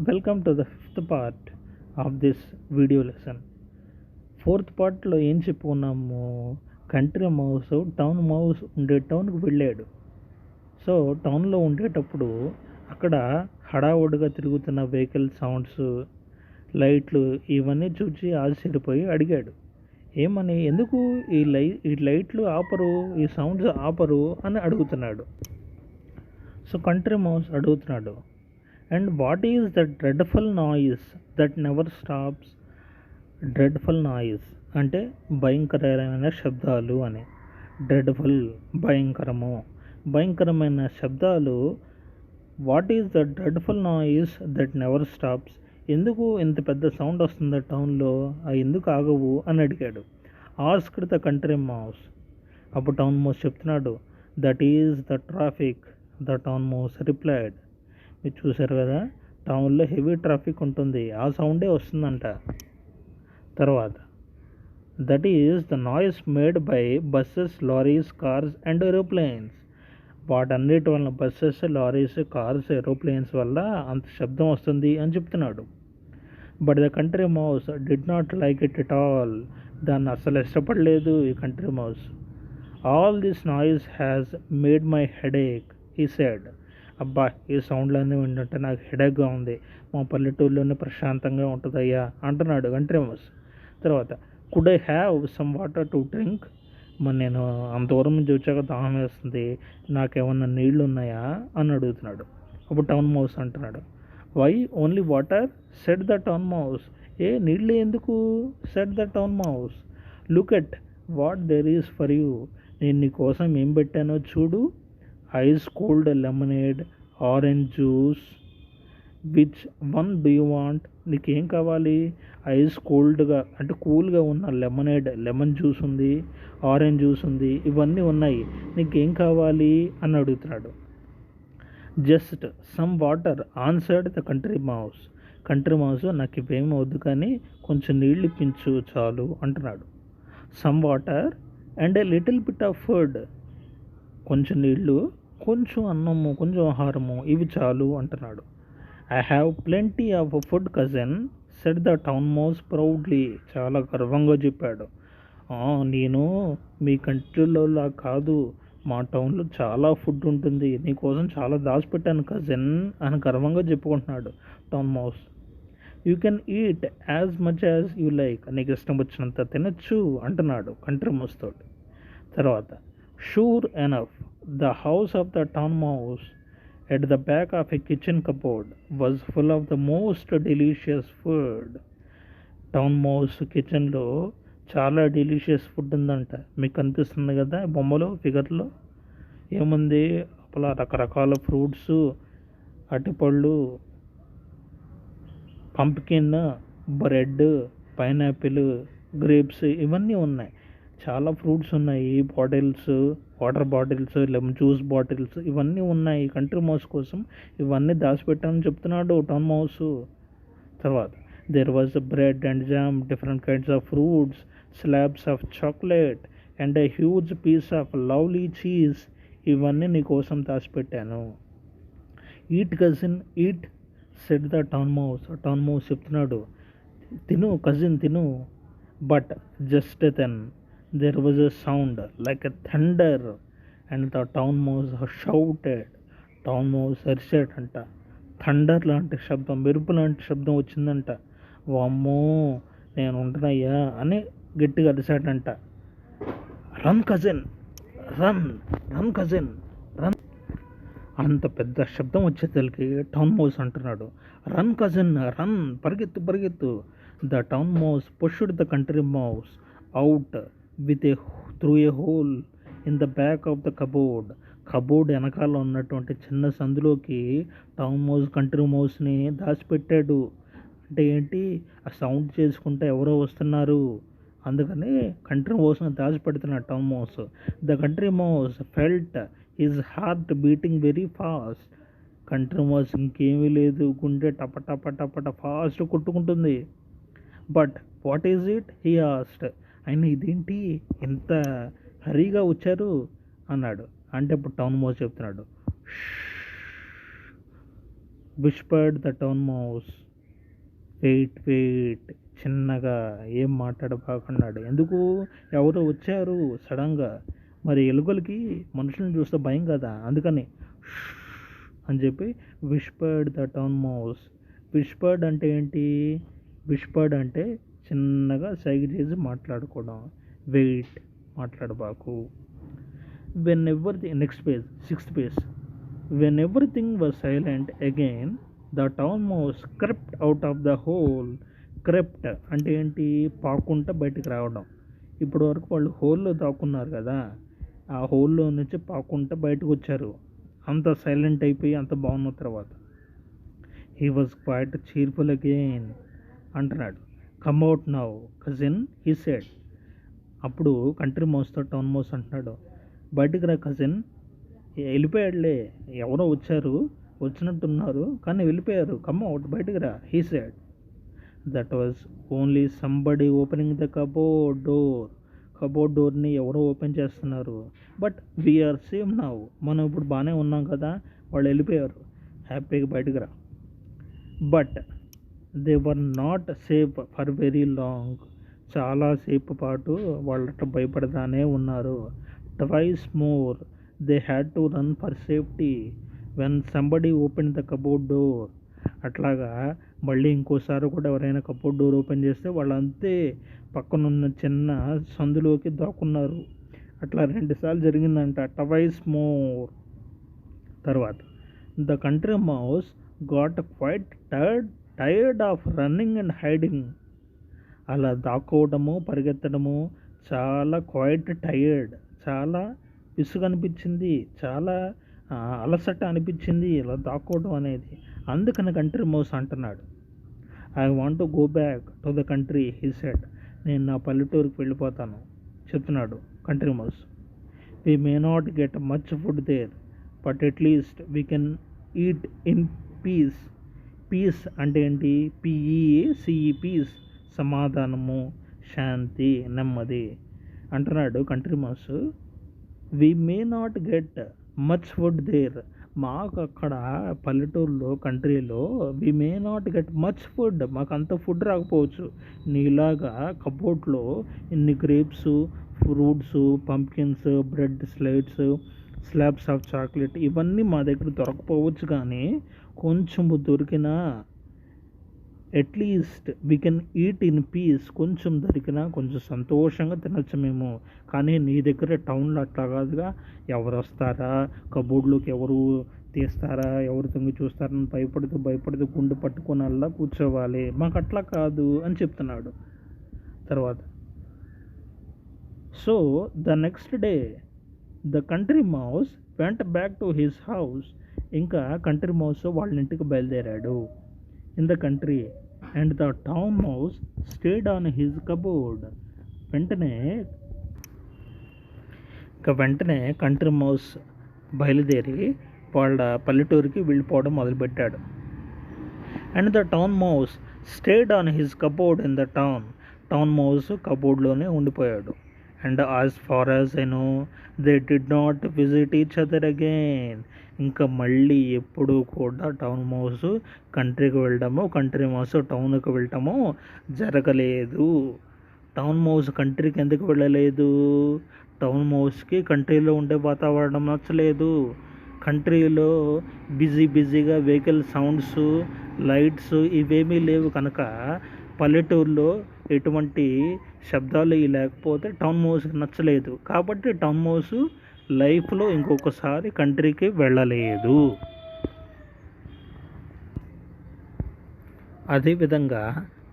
Welcome to the fifth part of this video lesson. Fourth పార్ట్లో ఏం చెప్పుకున్నాము, country mouse town mouse ఉండే టౌన్కి వెళ్ళాడు. సో టౌన్లో ఉండేటప్పుడు అక్కడ హడావుడిగా తిరుగుతున్న వెహికల్ సౌండ్స్, లైట్లు ఇవన్నీ చూసి ఆశ్చర్యపోయి అడిగాడు, ఏమని, ఎందుకు ఈ లైట్లు ఆపరు, ఈ సౌండ్స్ ఆపరు అని అడుగుతున్నాడు. సో కంట్రీ మౌస్ అడుగుతున్నాడు, and what is the dreadful noise that never stops. Dreadful noise అంటే భయంకరమైన శబ్దాలు అని. డ్రెడ్ఫుల్ భయంకరమైన శబ్దాలు. What is the dreadful noise that never stops. ఎందుకు ఇంత పెద్ద సౌండ్ వస్తుందా టౌన్లో, అవి ఎందుకు ఆగవు అని అడిగాడు. Asked the country mouse. అప్పుడు టౌన్ మౌస్ చెప్తున్నాడు, that is the traffic. The town mouse replied. మీరు చూసారు కదా, టౌన్లో హెవీ ట్రాఫిక్ ఉంటుంది, ఆ సౌండే వస్తుందంట. తర్వాత, that is the noise made by buses, lorries, cars and aeroplanes. వాటన్నిటి వలన బస్సెస్, లారీస్, కార్స్, ఏరోప్లేన్స్ వల్ల అంత శబ్దం వస్తుంది అని చెప్తున్నాడు. But the country mouse did not like it at all. దాన్ని అస్సలు ఇష్టపడలేదు ఈ country mouse. All this noise has made my headache he said. అబ్బా, ఈ సౌండ్లన్నీ వింటుంటే నాకు హెడేక్గా ఉంది, మా పల్లెటూరులోనే ప్రశాంతంగా ఉంటుందయ్యా అంటున్నాడు కంట్రీ మౌస్. తర్వాత, could I have some water to drink. మరి నేను అంత దూరం నుంచి వచ్చాక దాహం వేస్తుంది, నాకేమన్నా నీళ్లు ఉన్నాయా అని అడుగుతున్నాడు. అప్పుడు టౌన్ మౌస్ అంటున్నాడు, why only water said the town mouse. నీళ్ళు ఎందుకు said the town mouse. Look at what there is for you. నేను నీ కోసం ఏం పెట్టానో చూడు. Ice cold lemonade, orange juice. Which one do you want. నీకేం కావాలి. ఐస్ కోల్డ్గా అంటే కూల్గా ఉన్న లెమనేడ్, లెమన్ జ్యూస్ ఉంది, ఆరెంజ్ జ్యూస్ ఉంది, ఇవన్నీ ఉన్నాయి, నీకేం కావాలి అని అడుగుతున్నాడు. Just some water answered the country mouse. Country mouse, నాకు ఇవేం వద్దు కానీ కొంచెం నీళ్ళు ఇప్పించు చాలు అంటున్నాడు. Some water and a little bit of food. కొంచెం నీళ్ళు, కొంచెం అన్నము, కొంచెం ఆహారము, ఇవి చాలు అంటున్నాడు. I have plenty of food cousin said the town mouse proudly. చాలా గర్వంగా చెప్పాడు. నేను మీ కంట్రీలో కాదు, మా టౌన్లో చాలా ఫుడ్ ఉంటుంది, నీకోసం చాలా దాచిపెట్టాను కజిన్ అని గర్వంగా చెప్పుకుంటున్నాడు town mouse. You can eat as much as you like. నీకు ఇష్టం వచ్చినంత తినచ్చు అంటున్నాడు కంట్రీ మౌస్ తోటి. తర్వాత, sure enough the house of the town mouse at the back of a kitchen cupboard was full of the most delicious food. Town mouse కిచెన్లో చాలా delicious food ఉందంట. మీకు కనిపిస్తుంది కదా బొమ్మలో, ఫిగర్లో ఏముంది, అలా రకరకాల ఫ్రూట్స్, అరటిపళ్ళు, పంప్కిన్, బ్రెడ్, పైనాపిల్, గ్రేప్స్, ఇవన్నీ ఉన్నాయి. చాలా ఫ్రూట్స్ ఉన్నాయి, bottles, water bottles, lemon juice bottles, ఇవన్నీ ఉన్నాయి. కంట్రీ మౌస్ కోసం ఇవన్నీ దాచిపెట్టామని చెప్తున్నాడు టౌన్ మౌస్. తర్వాత, there was bread and jam, different kinds of fruits, slabs of chocolate and a huge piece of lovely cheese. ఇవన్నీ నీ కోసం దాచిపెట్టాను. Eat cousin eat said the town mouse. Town mouse చెప్తున్నాడు, తిను కజిన్ తిను. But just then there was a sound like a thunder and the town mouse shouted. Town mouse అరిచాడంట. Thunder లాంటి శబ్దం, మెరుపు లాంటి శబ్దం వచ్చిందంట. వామ్మో, నేను ఉంటున్నాయ్యా అని గట్టిగా అరిచాడంట. Run cousin run, run cousin run. అంత పెద్ద శబ్దం వచ్చేసరికి టౌన్ మౌస్ అంటున్నాడు, రన్ కజిన్ రన్, పరిగెత్తు పరిగెత్తు. The town mouse pushed the country mouse out through a hole in the back of the cupboard. Cupboard వెనకాల ఉన్నటువంటి చిన్న సందులోకి టౌన్ మౌస్ కంట్రీ మౌస్ని దాచిపెట్టాడు. అంటే ఏంటి, ఆ సౌండ్ చేసుకుంటే ఎవరో వస్తున్నారు, అందుకని కంట్రీ మౌస్ని దాచిపెడుతున్నాడు town mouse. The country mouse felt his heart beating very fast. Country mouse ఇంకేమీ లేదు, గుండె టప టప టప ఫాస్ట్ కొట్టుకుంటుంది. But what is it he asked. ఆయన ఇదేంటి ఎంత హరీగా వచ్చారు అన్నాడు. అంటే ఇప్పుడు టౌన్ మౌస్ చెప్తున్నాడు, whispered the town mouse. Wait wait, చిన్నగా, ఏం మాట్లాడబాకున్నాడు. ఎందుకు? ఎవరో వచ్చారు సడన్గా. మరి ఎలుకలకి మనుషులను చూస్తే భయం కదా, అందుకని అని చెప్పి whispered the town mouse. Whispered అంటే ఏంటి? విస్పర్డ్ అంటే చిన్నగా సైగ చేసి మాట్లాడుకోవడం. వెయిట్, మాట్లాడబాకు. వెన్ ఎవరి next page, sixth page. When everything was silent again the town mouse crept out of the whole. Crept అంటే ఏంటి? పాకుంటా బయటికి రావడం. ఇప్పటి వరకు వాళ్ళు హోల్లో దాక్కున్నారు కదా, ఆ హోల్లో నుంచి పాకుంటా బయటకు వచ్చారు. అంత సైలెంట్ అయిపోయి అంత బాగున్న తర్వాత he was quite cheerful again అంటున్నాడు. Come out now cousin he said. అప్పుడు కంట్రీ మౌస్తో టౌన్ మౌస్ అంటున్నాడు, బయటికి రా కజిన్. వెళ్ళిపోయాడులే, ఎవరో వచ్చారు, వచ్చినట్టున్నారు కానీ వెళ్ళిపోయారు. కమ్ అవుట్, బయటికి రా he said. That was only somebody opening the cupboard door. Cupboard డోర్ని ఎవరో ఓపెన్ చేస్తున్నారు. But we're safe now. మనం ఇప్పుడు బాగానే ఉన్నాం కదా, వాళ్ళు వెళ్ళిపోయారు, హ్యాపీగా బయటకు రా. But they were not safe for very long. చాలాసేపు పాటు వాళ్ళు అట్లా భయపడతానే ఉన్నారు. Twice more they had to run for safety when somebody open the cupboard door. అట్లాగా మళ్ళీ ఇంకోసారి కూడా ఎవరైనా కబోర్డ్ డోర్ ఓపెన్ చేస్తే వాళ్ళు అంతే పక్కనున్న చిన్న సందులోకి దాక్కున్నారు. అట్లా 2 సార్లు జరిగిందంట. Twice more. తర్వాత the country mouse got quite tired of running and hiding. అలా దాక్కోవడము పరిగెత్తడము చాలా క్వైట్ టైర్డ్, చాలా విసుగు అనిపించింది, చాలా అలసట అనిపించింది ఇలా దాక్కోవడం అనేది. అందుకని కంట్రీ మౌస్ అంటున్నాడు, I want to go back to the country he said. నేను నా పల్లెటూరుకి వెళ్ళిపోతాను చెప్తున్నాడు country mouse. We may not get much food there but at least we can eat in peace. Peace అంటే ఏంటి? పిఈసిఈ, పీస్, సమాధానము, శాంతి, నెమ్మది అంటున్నాడు country mouse. We may not get much food there. మాకు అక్కడ పల్లెటూరులో కంట్రీలో we may not get much food, మాకు అంత ఫుడ్ రాకపోవచ్చు. నీలాగా కబోర్డ్లో ఇన్ని grapes, fruits, pumpkins, bread slides, slabs of chocolate ఇవన్నీ మా దగ్గర దొరకపోవచ్చు, కానీ కొంచెము దొరికినా at least we can eat in piece. కొంచెం దొరికినా కొంచెం సంతోషంగా తినచ్చు మేము. కానీ నీ దగ్గర టౌన్లో అట్లా కాదుగా. ఎవరు వస్తారా, కబోర్డ్లోకి ఎవరు తీస్తారా, ఎవరు తొంగి చూస్తారని భయపడుతూ గుండు పట్టుకొని అలా కూర్చోవాలి. మాకు అట్లా కాదు అని చెప్తున్నాడు. తర్వాత so the next day the country mouse went back to his house. ఇంకా కంట్రీ మౌస్ వాళ్ళ ఇంటికి బయలుదేరాడు. In the country and the town mouse stayed on his cupboard. వెంటనే కంట్రీ మౌస్ బయలుదేరి వాళ్ళ పల్లెటూరికి వెళ్ళిపోవడం మొదలుపెట్టాడు. And the town mouse stayed on his cupboard in the town. Town mouse కబోర్డ్లోనే ఉండిపోయాడు. And as far as I know they did not visit each other again. ఇంకా మళ్ళీ ఎప్పుడూ కూడా టౌన్ మౌస్ కంట్రీకి వెళ్ళడము, కంట్రీ మౌస్ టౌన్కి వెళ్ళటము జరగలేదు. టౌన్ మౌస్ కంట్రీకి ఎందుకు వెళ్ళలేదు? టౌన్ మౌస్కి కంట్రీలో ఉండే వాతావరణం నచ్చలేదు. కంట్రీలో బిజీగా వెహికల్ సౌండ్స్, లైట్స్ ఇవేమీ లేవు కనుక పల్లెటూరులో ఎటువంటి శబ్దాలు లేకపోతే టౌన్ మౌస్కి నచ్చలేదు. కాబట్టి టౌన్ మౌస్ లైఫ్లో ఇంకొకసారి కంట్రీకి వెళ్ళలేదు. అదేవిధంగా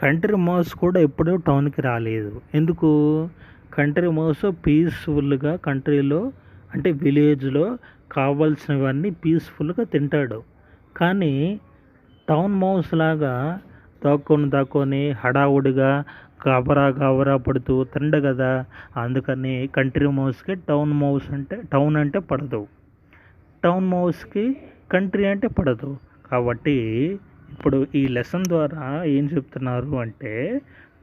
కంట్రీ మౌస్ కూడా ఎప్పుడూ టౌన్కి రాలేదు. ఎందుకు? కంట్రీ మౌస్ పీస్ఫుల్గా కంట్రీలో అంటే విలేజ్లో కావాల్సినవన్నీ పీస్ఫుల్గా తింటాడు. కానీ టౌన్ మౌస్ లాగా దాక్కొని హడావుడిగా గాబరా పడుతూ తిండ కదా. అందుకని కంట్రీ మౌస్కి టౌన్ అంటే పడదు, టౌన్ మౌస్కి కంట్రీ అంటే పడదు. కాబట్టి ఇప్పుడు ఈ లెసన్ ద్వారా ఏం చెప్తున్నారు అంటే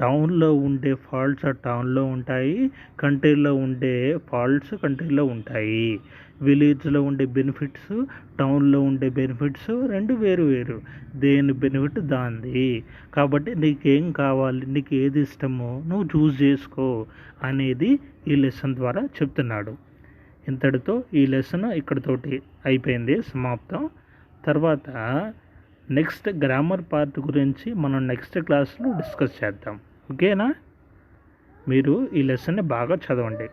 టౌన్లో ఉండే ఫాల్ట్స్ టౌన్లో ఉంటాయి, కంట్రీలో ఉండే ఫాల్ట్స్ కంట్రీలో ఉంటాయి. విలేజ్లో ఉండే బెనిఫిట్స్, టౌన్లో ఉండే బెనిఫిట్స్ రెండు వేరు వేరు. దేని బెనిఫిట్ దాంది. కాబట్టి నీకేం కావాలి, నీకు ఏది ఇష్టమో నువ్వు చూస్ చేసుకో అనేది ఈ లెసన్ ద్వారా చెప్తున్నాడు. ఇంతటితో ఈ లెసన్ ఇక్కడితోటి అయిపోయింది, సమాప్తం. తర్వాత నెక్స్ట్ గ్రామర్ పార్ట్ గురించి మనం నెక్స్ట్ క్లాస్లో డిస్కస్ చేద్దాం. ఓకేనా? మీరు ఈ లెసన్ని బాగా చదవండి.